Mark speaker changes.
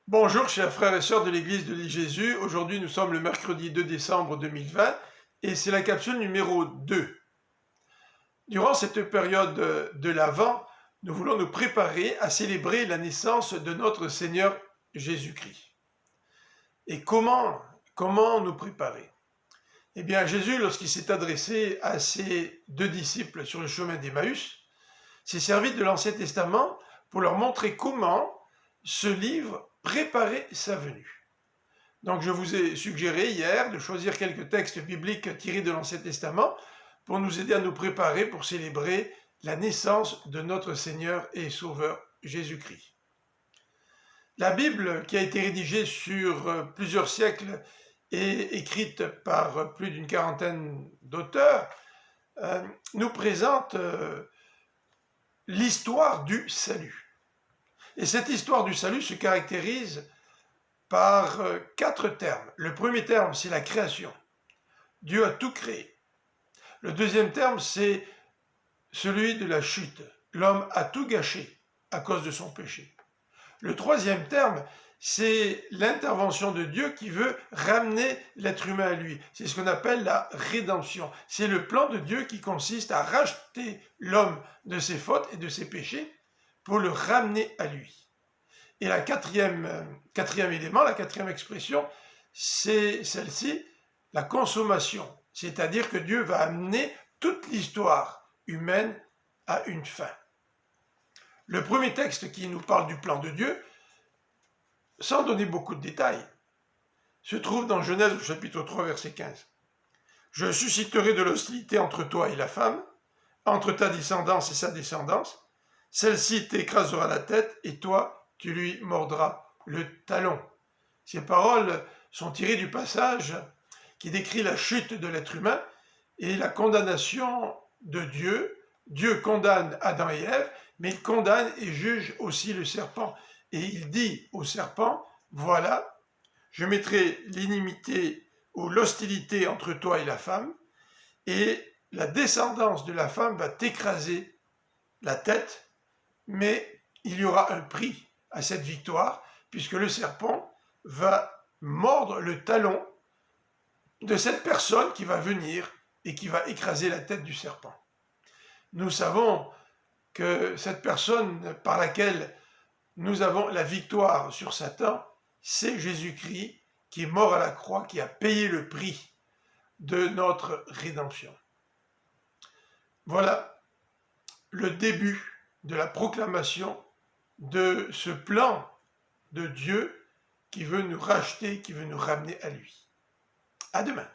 Speaker 1: Bonjour chers frères et sœurs de l'église de l'île Jésus. Aujourd'hui nous sommes le mercredi 2 décembre 2020 et c'est la capsule numéro 2. Durant cette période de l'Avent, nous voulons nous préparer à célébrer la naissance de notre Seigneur Jésus-Christ. Et comment nous préparer? Eh bien Jésus, lorsqu'il s'est adressé à ses deux disciples sur le chemin d'Emmaüs, s'est servi de l'Ancien Testament pour leur montrer comment ce livre préparait sa venue. Donc je vous ai suggéré hier de choisir quelques textes bibliques tirés de l'Ancien Testament pour nous aider à nous préparer pour célébrer la naissance de notre Seigneur et Sauveur Jésus-Christ. La Bible, qui a été rédigée sur plusieurs siècles et écrite par plus d'une quarantaine d'auteurs, nous présente l'histoire du salut. Et cette histoire du salut se caractérise par 4 termes. Le premier terme, c'est la création. Dieu a tout créé. Le deuxième terme, c'est celui de la chute. L'homme a tout gâché à cause de son péché. Le troisième terme, c'est l'intervention de Dieu qui veut ramener l'être humain à lui. C'est ce qu'on appelle la rédemption. C'est le plan de Dieu qui consiste à racheter l'homme de ses fautes et de ses péchés pour le ramener à lui. Et la quatrième élément, la quatrième expression, c'est celle-ci, la consommation. C'est-à-dire que Dieu va amener toute l'histoire humaine à une fin. Le premier texte qui nous parle du plan de Dieu, sans donner beaucoup de détails, se trouve dans Genèse au chapitre 3, verset 15. « Je susciterai de l'hostilité entre toi et la femme, entre ta descendance et sa descendance. Celle-ci t'écrasera la tête et toi, tu lui mordras le talon. » Ces paroles sont tirées du passage qui décrit la chute de l'être humain et la condamnation de Dieu. Dieu condamne Adam et Ève, mais il condamne et juge aussi le serpent. Et il dit au serpent, voilà, je mettrai l'inimité ou l'hostilité entre toi et la femme, et la descendance de la femme va t'écraser la tête, mais il y aura un prix à cette victoire, puisque le serpent va mordre le talon de cette personne qui va venir et qui va écraser la tête du serpent. Nous savons que cette personne par laquelle nous avons la victoire sur Satan, c'est Jésus-Christ qui est mort à la croix, qui a payé le prix de notre rédemption. Voilà le début de la proclamation de ce plan de Dieu qui veut nous racheter, qui veut nous ramener à lui. À demain.